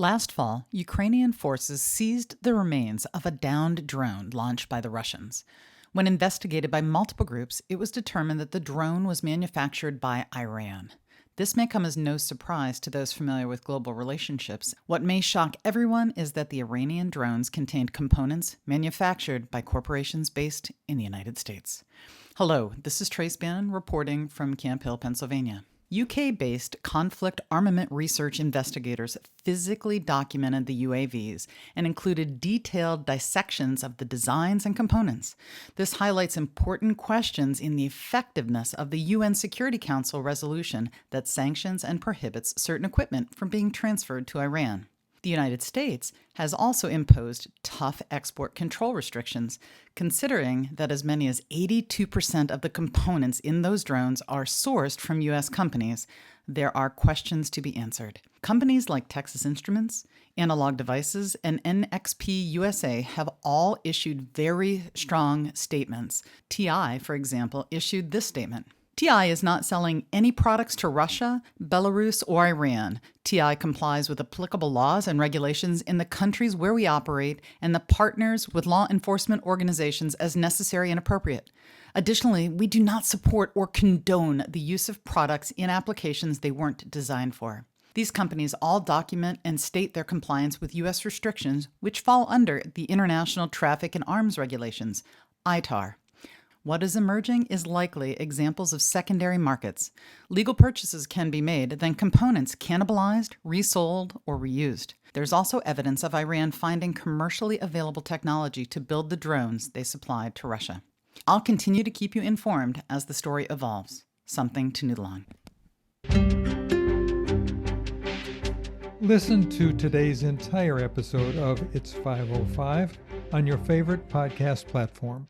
Last fall, Ukrainian forces seized the remains of a downed drone launched by the Russians. When investigated by multiple groups, it was determined that the drone was manufactured by Iran. This may come as no surprise to those familiar with global relationships. What may shock everyone is that the Iranian drones contained components manufactured by corporations based in the United States. Hello, this is Trac Bannon reporting from Camp Hill, Pennsylvania. UK-based conflict armament research investigators physically documented the UAVs and included detailed dissections of the designs and components. This highlights important questions in the effectiveness of the UN Security Council resolution that sanctions and prohibits certain equipment from being transferred to Iran. The United States has also imposed tough export control restrictions, considering that as many as 82% of the components in those drones are sourced from U.S. companies. There are questions to be answered. Companies like Texas Instruments, Analog Devices, and NXP USA have all issued very strong statements. TI, for example, issued this statement. TI is not selling any products to Russia, Belarus, or Iran. TI complies with applicable laws and regulations in the countries where we operate and the partners with law enforcement organizations as necessary and appropriate. Additionally, we do not support or condone the use of products in applications they weren't designed for. These companies all document and state their compliance with U.S. restrictions, which fall under the International Traffic in Arms Regulations, ITAR. What is emerging is likely examples of secondary markets. Legal purchases can be made, then components cannibalized, resold, or reused. There's also evidence of Iran finding commercially available technology to build the drones they supplied to Russia. I'll continue to keep you informed as the story evolves. Something to noodle on. Listen to today's entire episode of It's 505 on your favorite podcast platform.